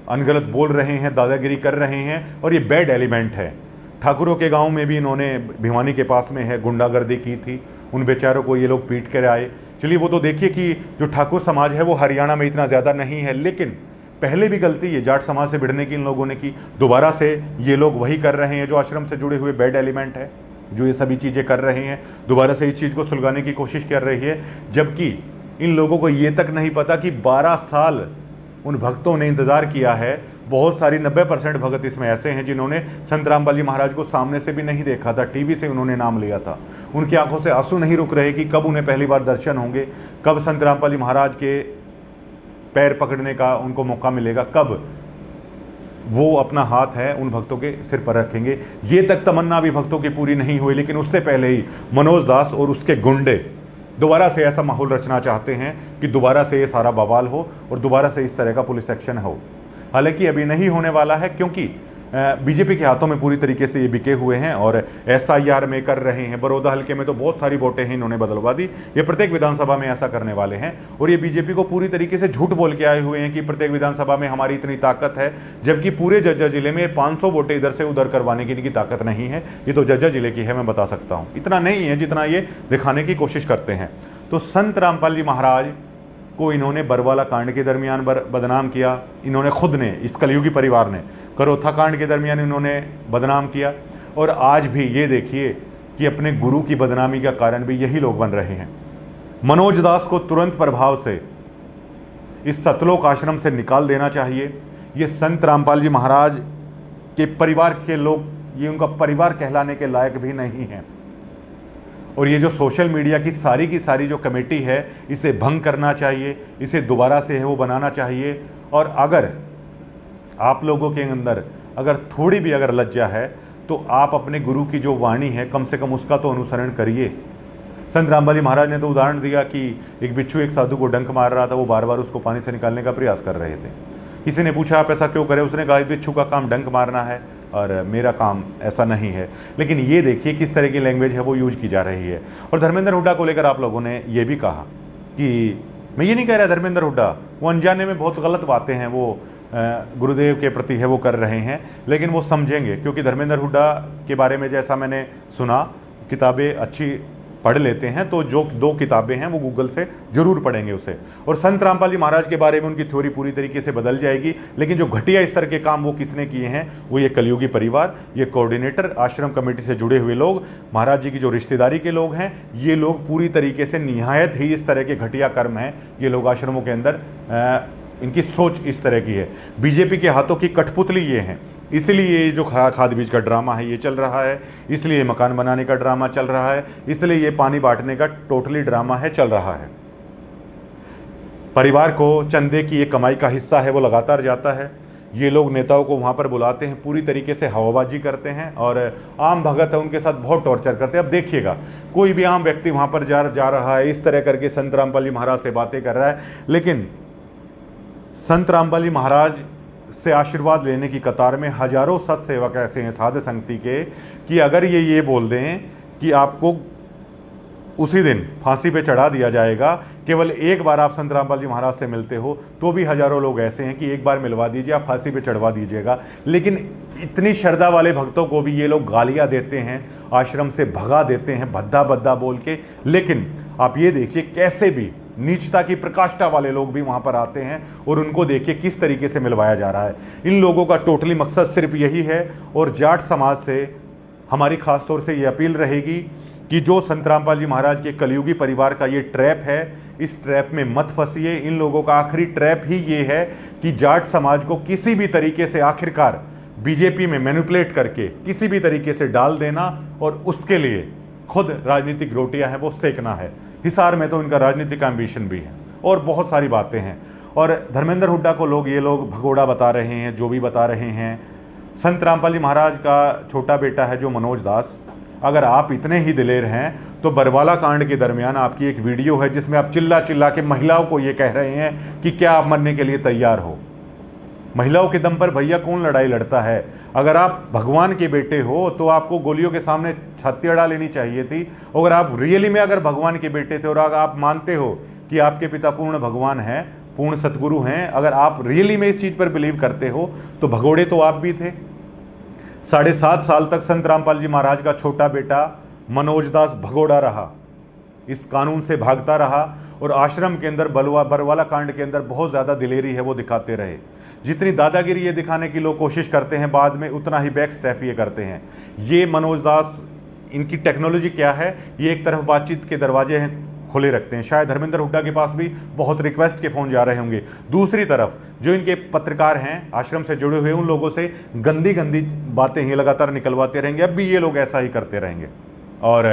S1: अनगलत बोल रहे हैं, दादागिरी कर रहे हैं, और ये बैड एलिमेंट है। ठाकुरों के गांव में भी इन्होंने, भिवानी के पास में है, गुंडागर्दी की थी, उन बेचारों को ये लोग पीट कर आए। चलिए वो तो देखिए कि जो ठाकुर समाज है वो हरियाणा में इतना ज़्यादा नहीं है, लेकिन पहले भी गलती ये जाट समाज से भिड़ने की इन लोगों ने की, दोबारा से ये लोग वही कर रहे हैं जो आश्रम से जुड़े हुए बैड एलिमेंट है, जो ये सभी चीज़ें कर रहे हैं, दोबारा से इस चीज़ को सुलगाने की कोशिश कर रही है। जबकि इन लोगों को ये तक नहीं पता कि 12 साल उन भक्तों ने इंतज़ार किया है। बहुत सारी 90% भगत इसमें ऐसे हैं जिन्होंने संत रामपाल जी महाराज को सामने से भी नहीं देखा था, टीवी से उन्होंने नाम लिया था। उनकी आंखों से आंसू नहीं रुक रहे कि कब उन्हें पहली बार दर्शन होंगे, कब संत रामपाल जी महाराज के पैर पकड़ने का उनको मौका मिलेगा, कब वो अपना हाथ है उन भक्तों के सिर पर रखेंगे। ये तक तमन्ना भी भक्तों की पूरी नहीं हुई, लेकिन उससे पहले ही मनोज दास और उसके गुंडे दोबारा से ऐसा माहौल रचना चाहते हैं कि दोबारा से ये सारा बवाल हो और दोबारा से इस तरह का पुलिस एक्शन हो। हालांकि अभी नहीं होने वाला है, क्योंकि बीजेपी के हाथों में पूरी तरीके से ये बिके हुए हैं और SIR में कर रहे हैं। बड़ौदा हल्के में तो बहुत सारी वोटें हैं इन्होंने बदलवा दी, ये प्रत्येक विधानसभा में ऐसा करने वाले हैं। और ये बीजेपी को पूरी तरीके से झूठ बोल के आए हुए हैं कि प्रत्येक विधानसभा में हमारी इतनी ताकत है, जबकि पूरे जज्जर जिले में 500 वोटें इधर से उधर करवाने की इनकी ताकत नहीं है। ये तो जज्जर जिले की है, मैं बता सकता हूँ, इतना नहीं है जितना ये दिखाने की कोशिश करते हैं। तो संत रामपाल जी महाराज को इन्होंने बरवाला कांड के दरमियान बदनाम किया, इन्होंने खुद ने, इस कलयुगी परिवार ने करोथा कांड के दरमियान इन्होंने बदनाम किया, और आज भी ये देखिए कि अपने गुरु की बदनामी का कारण भी यही लोग बन रहे हैं। मनोज दास को तुरंत प्रभाव से इस सतलोक आश्रम से निकाल देना चाहिए। ये संत रामपाल जी महाराज के परिवार के लोग, ये उनका परिवार कहलाने के लायक भी नहीं हैं। और ये जो सोशल मीडिया की सारी जो कमेटी है, इसे भंग करना चाहिए, इसे दोबारा से है वो बनाना चाहिए। और अगर आप लोगों के अंदर अगर थोड़ी भी अगर लज्जा है, तो आप अपने गुरु की जो वाणी है कम से कम उसका तो अनुसरण करिए। संत रामपाल जी महाराज ने तो उदाहरण दिया कि एक बिच्छू एक साधु को डंक मार रहा था, वो बार बार उसको पानी से निकालने का प्रयास कर रहे थे। किसी ने पूछा आप ऐसा क्यों करें, उसने कहा बिच्छू का काम डंक मारना है और मेरा काम ऐसा नहीं है। लेकिन ये देखिए किस तरह की लैंग्वेज है वो यूज की जा रही है। और धर्मेंद्र हुड्डा को लेकर आप लोगों ने ये भी कहा कि, मैं ये नहीं कह रहा धर्मेंद्र हुड्डा, वो अनजाने में बहुत गलत बातें हैं वो गुरुदेव के प्रति है वो कर रहे हैं, लेकिन वो समझेंगे, क्योंकि धर्मेंद्र हुड्डा के बारे में जैसा मैंने सुना, किताबें अच्छी पढ़ लेते हैं, तो जो 2 किताबें हैं वो गूगल से जरूर पढ़ेंगे उसे। और संत रामपाल जी महाराज के बारे में उनकी थ्योरी पूरी तरीके से बदल जाएगी। लेकिन जो घटिया इस तरह के काम वो किसने किए हैं, वो ये कलयुगी परिवार, ये कोऑर्डिनेटर, आश्रम कमेटी से जुड़े हुए लोग, महाराज जी की जो रिश्तेदारी के लोग हैं, ये लोग पूरी तरीके से निहायत ही इस तरह के घटिया कर्म हैं। ये लोग आश्रमों के अंदर, इनकी सोच इस तरह की है। बीजेपी के हाथों की कठपुतली ये हैं, इसलिए ये जो खाद बीज का ड्रामा है ये चल रहा है, इसलिए मकान बनाने का ड्रामा चल रहा है, इसलिए ये पानी बांटने का टोटली ड्रामा है चल रहा है। परिवार को चंदे की ये कमाई का हिस्सा है वो लगातार जाता है। ये लोग नेताओं को वहाँ पर बुलाते हैं, पूरी तरीके से हवाबाजी करते हैं, और आम भगत है उनके साथ बहुत टॉर्चर करते हैं। अब देखिएगा कोई भी आम व्यक्ति वहाँ पर जा रहा है, इस तरह करके संत रामपाल जी महाराज से बातें कर रहा है, लेकिन संत रामपाल जी महाराज से आशीर्वाद लेने की कतार में हजारों सत्सेवक ऐसे हैं साध संगति के, कि अगर ये बोल दें कि आपको उसी दिन फांसी पे चढ़ा दिया जाएगा, केवल एक बार आप संत रामपाल जी महाराज से मिलते हो, तो भी हजारों लोग ऐसे हैं कि एक बार मिलवा दीजिए, आप फांसी पे चढ़वा दीजिएगा। लेकिन इतनी श्रद्धा वाले भक्तों को भी ये लोग गालियां देते हैं, आश्रम से भगा देते हैं भद्दा भद्दा बोल के। लेकिन आप ये देखिए कैसे भी नीचता की प्रकाष्ठा वाले लोग भी वहां पर आते हैं, और उनको देखिए किस तरीके से मिलवाया जा रहा है। इन लोगों का टोटली मकसद सिर्फ यही है। और जाट समाज से हमारी खास तौर से ये अपील रहेगी कि जो संत रामपाल जी महाराज के कलयुगी परिवार का ये ट्रैप है, इस ट्रैप में मत फंसिए। इन लोगों का आखिरी ट्रैप ही ये है कि जाट समाज को किसी भी तरीके से आखिरकार बीजेपी में मैनिपुलेट करके किसी भी तरीके से डाल देना, और उसके लिए खुद राजनीतिक रोटियां हैं वो सेकना है। हिसार में तो इनका राजनीतिक एम्बिशन भी है और बहुत सारी बातें हैं। और धर्मेंद्र हुड्डा को ये लोग भगोड़ा बता रहे हैं, जो भी बता रहे हैं। संत रामपाल जी महाराज का छोटा बेटा है जो मनोज दास, अगर आप इतने ही दिलेर हैं तो बरवाला कांड के दरमियान आपकी एक वीडियो है जिसमें आप चिल्ला चिल्ला के महिलाओं को ये कह रहे हैं कि क्या आप मरने के लिए तैयार हो। महिलाओं के दम पर भैया कौन लड़ाई लड़ता है? अगर आप भगवान के बेटे हो तो आपको गोलियों के सामने छाती अड़ा लेनी चाहिए थी। अगर आप रियली में अगर भगवान के बेटे थे और अगर आप मानते हो कि आपके पिता पूर्ण भगवान हैं, पूर्ण सतगुरु हैं, अगर आप रियली में इस चीज़ पर बिलीव करते हो तो भगोड़े तो आप भी थे। 7.5 साल तक संत रामपाल जी महाराज का छोटा बेटा मनोज दास भगोड़ा रहा, इस कानून से भागता रहा और आश्रम के अंदर बरवाला कांड के अंदर बहुत ज़्यादा दिलेरी है वो दिखाते रहे। जितनी दादागिरी ये दिखाने की लोग कोशिश करते हैं, बाद में उतना ही बैक स्टेप ये करते हैं। ये मनोज दास, इनकी टेक्नोलॉजी क्या है, ये एक तरफ बातचीत के दरवाजे हैं खुले रखते हैं। शायद धर्मेंद्र हुड्डा के पास भी बहुत रिक्वेस्ट के फ़ोन जा रहे होंगे। दूसरी तरफ जो इनके पत्रकार हैं आश्रम से जुड़े हुए, उन लोगों से गंदी गंदी बातें ही लगातार निकलवाते रहेंगे। अब भी ये लोग ऐसा ही करते रहेंगे। और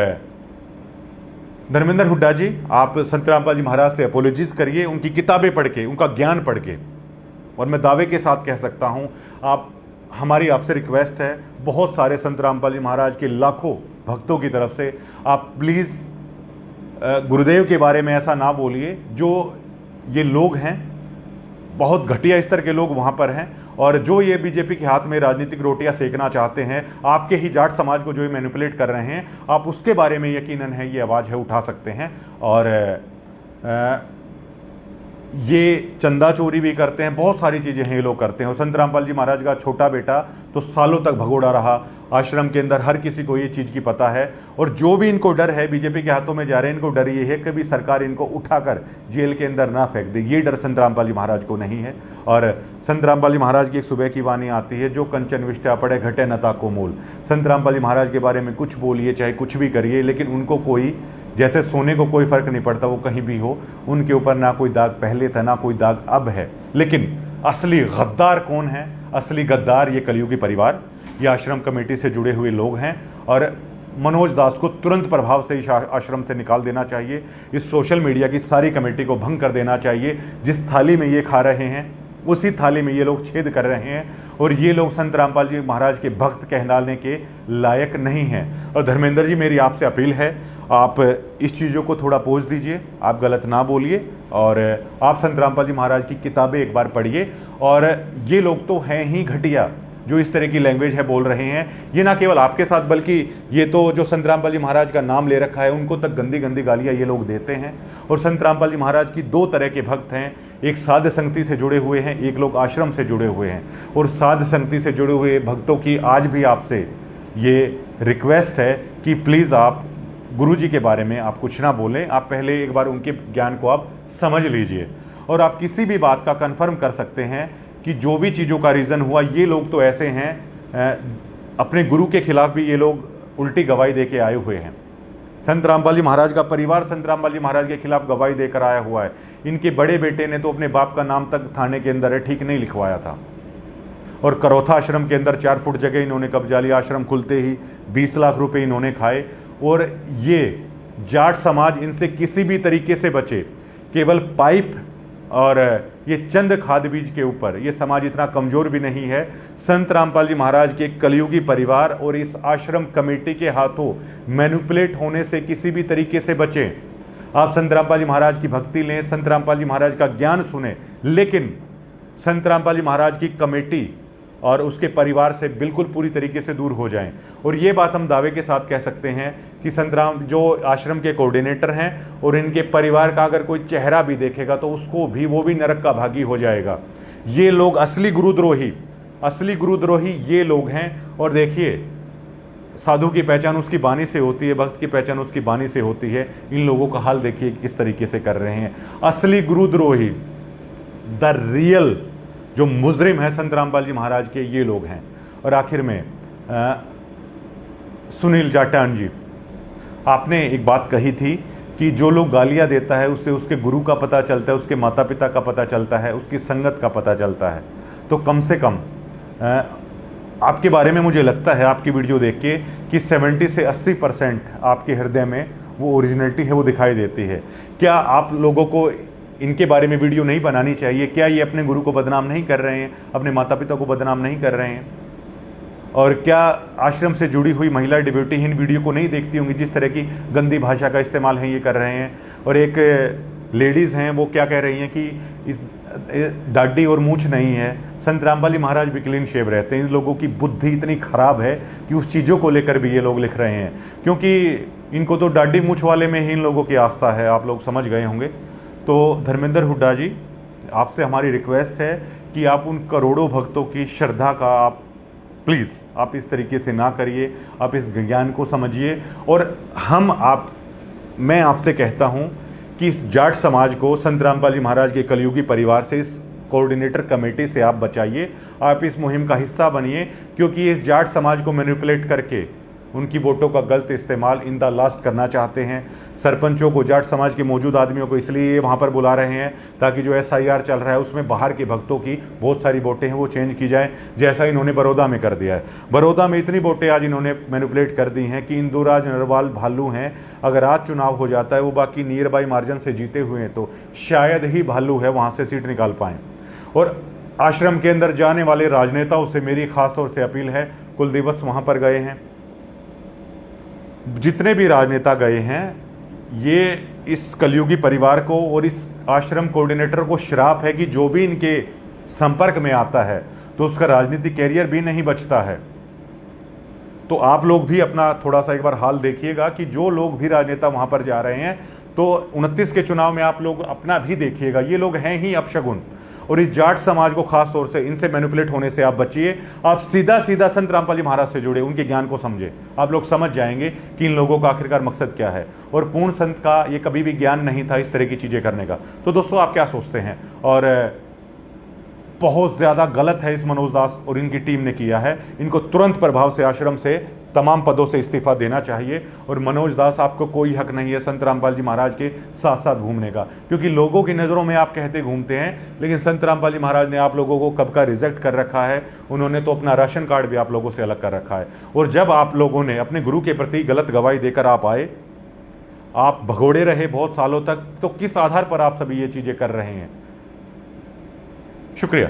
S1: धर्मेंद्र हुड्डा जी, आप संत रामपाल जी महाराज से अपोलॉजीज करिए, उनकी किताबें पढ़ के, उनका ज्ञान पढ़ के। और मैं दावे के साथ कह सकता हूं, हमारी आपसे रिक्वेस्ट है, बहुत सारे संत रामपाल जी महाराज के लाखों भक्तों की तरफ से, आप प्लीज़ गुरुदेव के बारे में ऐसा ना बोलिए। जो ये लोग हैं बहुत घटिया स्तर के लोग वहाँ पर हैं, और जो ये बीजेपी के हाथ में राजनीतिक रोटियां सेकना चाहते हैं, आपके ही जाट समाज को जो ये मैनिपुलेट कर रहे हैं, आप उसके बारे में यकीनन है ये आवाज़ है उठा सकते हैं। और ये चंदा चोरी भी करते हैं, बहुत सारी चीज़ें हैं ये लोग करते हैं। और संत रामपाल जी महाराज का छोटा बेटा तो सालों तक भगोड़ा रहा आश्रम के अंदर, हर किसी को ये चीज़ की पता है। और जो भी इनको डर है, बीजेपी के हाथों में जा रहे हैं, इनको डर ये है कि भी सरकार इनको उठाकर जेल के अंदर ना फेंक दे। ये डर संत रामपाल जी महाराज को नहीं है। और संत रामपाल जी महाराज की एक सुबह की वाणी आती है, जो कंचन विष्टा पड़े घटे नता को मूल। संत रामपाल जी महाराज के बारे में कुछ बोलिए, चाहे कुछ भी करिए, लेकिन उनको कोई, जैसे सोने को कोई फर्क नहीं पड़ता वो कहीं भी हो, उनके ऊपर ना कोई दाग पहले था ना कोई दाग अब है। लेकिन असली गद्दार कौन है? असली गद्दार ये कलयुगी परिवार, ये आश्रम कमेटी से जुड़े हुए लोग हैं। और मनोज दास को तुरंत प्रभाव से इस आश्रम से निकाल देना चाहिए। इस सोशल मीडिया की सारी कमेटी को भंग कर देना चाहिए। जिस थाली में ये खा रहे हैं उसी थाली में ये लोग छेद कर रहे हैं। और ये लोग संत रामपाल जी महाराज के भक्त कहलाने के लायक नहीं हैं। और धर्मेंद्र जी, मेरी आपसे अपील है, आप इस चीज़ों को थोड़ा पोज दीजिए, आप गलत ना बोलिए, और आप संत रामपाल जी महाराज की किताबें एक बार पढ़िए। और ये लोग तो हैं ही घटिया जो इस तरह की लैंग्वेज है बोल रहे हैं। ये ना केवल आपके साथ, बल्कि ये तो जो संत रामपाल जी महाराज का नाम ले रखा है उनको तक गंदी गंदी गालियाँ ये लोग देते हैं। और संत रामपाल जी महाराज की 2 तरह के भक्त हैं, एक साध संगति से जुड़े हुए हैं, एक लोग आश्रम से जुड़े हुए हैं। और साध संगति से जुड़े हुए भक्तों की आज भी आपसे ये रिक्वेस्ट है कि प्लीज़ आप गुरुजी के बारे में आप कुछ ना बोलें। आप पहले एक बार उनके ज्ञान को आप समझ लीजिए। और आप किसी भी बात का कन्फर्म कर सकते हैं कि जो भी चीज़ों का रीज़न हुआ, ये लोग तो ऐसे हैं, अपने गुरु के खिलाफ भी ये लोग उल्टी गवाही दे के आए हुए हैं। संत रामपाल जी महाराज का परिवार संत रामपाल जी महाराज के खिलाफ गवाही देकर आया हुआ है। इनके बड़े बेटे ने तो अपने बाप का नाम तक थाने के अंदर है ठीक नहीं लिखवाया था। और करौथा आश्रम के अंदर 4 फुट जगह इन्होंने कब्जा लिया। आश्रम खुलते ही 20 लाख रुपए इन्होंने खाए। और ये जाट समाज इनसे किसी भी तरीके से बचे, केवल पाइप और ये चंद खाद बीज के ऊपर ये समाज इतना कमज़ोर भी नहीं है। संत रामपाल जी महाराज के कलयुगी परिवार और इस आश्रम कमेटी के हाथों मैनिपुलेट होने से किसी भी तरीके से बचें। आप संत रामपाल जी महाराज की भक्ति लें, संत रामपाल जी महाराज का ज्ञान सुने, लेकिन संत रामपाल जी महाराज की कमेटी और उसके परिवार से बिल्कुल पूरी तरीके से दूर हो जाएं। और ये बात हम दावे के साथ कह सकते हैं कि संत राम जो आश्रम के कोऑर्डिनेटर हैं और इनके परिवार का अगर कोई चेहरा भी देखेगा तो उसको भी, वो भी नरक का भागी हो जाएगा। ये लोग असली गुरुद्रोही ये लोग हैं। और देखिए, साधु की पहचान उसकी बानी से होती है, भक्त की पहचान उसकी बानी से होती है। इन लोगों का हाल देखिए किस तरीके से कर रहे हैं। असली गुरुद्रोही, द रियल जो मुजरिम है संत रामपाल जी महाराज के, ये लोग हैं। और आखिर में सुनील जाटान जी, आपने एक बात कही थी कि जो लोग गालियां देता है उससे उसके गुरु का पता चलता है, उसके माता पिता का पता चलता है, उसकी संगत का पता चलता है। तो कम से कम आपके बारे में मुझे लगता है आपकी वीडियो देख के कि 70 से 80% आपके हृदय में वो ओरिजिनलिटी है वो दिखाई देती है। क्या आप लोगों को इनके बारे में वीडियो नहीं बनानी चाहिए? क्या ये अपने गुरु को बदनाम नहीं कर रहे हैं, अपने माता पिता को बदनाम नहीं कर रहे हैं? और क्या आश्रम से जुड़ी हुई महिला डिब्यूटी इन वीडियो को नहीं देखती होंगी? जिस तरह की गंदी भाषा का इस्तेमाल है ये कर रहे हैं। और एक लेडीज़ हैं वो क्या कह रही हैं कि इस दाढ़ी और मूछ नहीं है। संत रामपाल जी महाराज भी क्लीन शेव रहते हैं। इन लोगों की बुद्धि इतनी खराब है कि उस चीज़ों को लेकर भी ये लोग लिख रहे हैं, क्योंकि इनको तो दाढ़ी मूछ वाले में ही इन लोगों की आस्था है। आप लोग समझ गए होंगे। तो धर्मेंद्र हुड्डा जी, आपसे हमारी रिक्वेस्ट है कि आप उन करोड़ों भक्तों की श्रद्धा का आप प्लीज़ आप इस तरीके से ना करिए। आप इस ज्ञान को समझिए। और मैं आपसे कहता हूं कि इस जाट समाज को संत रामपाल जी महाराज के कलयुगी परिवार से, इस कोऑर्डिनेटर कमेटी से आप बचाइए। आप इस मुहिम का हिस्सा बनिए, क्योंकि इस जाट समाज को मैनिपुलेट करके उनकी वोटों का गलत इस्तेमाल इन द लास्ट करना चाहते हैं। सरपंचों को, जाट समाज के मौजूद आदमियों को इसलिए वहाँ पर बुला रहे हैं ताकि जो SIR चल रहा है उसमें बाहर के भक्तों की बहुत सारी वोटें हैं वो चेंज की जाए, जैसा इन्होंने बड़ौदा में कर दिया है। बड़ौदा में इतनी वोटें आज इन्होंने मैनिपुलेट कर दी हैं कि इंदुराज नरवाल भालू हैं। अगर आज चुनाव हो जाता है, वो बाकी नियर बाई मार्जिन से जीते हुए हैं, तो शायद ही भालू है वहाँ से सीट निकाल पाएँ। और आश्रम के अंदर जाने वाले राजनेताओं से मेरी खास तौर से अपील है, कुल दिवस वहाँ पर गए हैं, जितने भी राजनेता गए हैं, ये इस कलयुगी परिवार को और इस आश्रम कोऑर्डिनेटर को श्राप है कि जो भी इनके संपर्क में आता है तो उसका राजनीतिक कैरियर भी नहीं बचता है। तो आप लोग भी अपना थोड़ा सा एक बार हाल देखिएगा कि जो लोग भी राजनेता वहां पर जा रहे हैं, तो 29 के चुनाव में आप लोग अपना भी देखिएगा। ये लोग हैं ही अपशगुन। और इस जाट समाज को खास तौर से इनसे मैनिपुलेट होने से आप बचिए। आप सीधा सीधा संत रामपाल जी महाराज से जुड़े, उनके ज्ञान को समझे। आप लोग समझ जाएंगे कि इन लोगों का आखिरकार मकसद क्या है। और पूर्ण संत का ये कभी भी ज्ञान नहीं था इस तरह की चीज़ें करने का। तो दोस्तों, आप क्या सोचते हैं? और बहुत ज़्यादा गलत है इस मनोज दास और इनकी टीम ने किया है। इनको तुरंत प्रभाव से आश्रम से तमाम पदों से इस्तीफा देना चाहिए। और मनोज दास, आपको कोई हक नहीं है संत रामपाल जी महाराज के साथ साथ घूमने का, क्योंकि लोगों की नज़रों में आप कहते घूमते हैं, लेकिन संत रामपाल जी महाराज ने आप लोगों को कब का रिजेक्ट कर रखा है। उन्होंने तो अपना राशन कार्ड भी आप लोगों से अलग कर रखा है। और जब आप लोगों ने अपने गुरु के प्रति गलत गवाही देकर आप आए, आप भगोड़े रहे बहुत सालों तक, तो किस आधार पर आप सभी ये चीज़ें कर रहे हैं? शुक्रिया।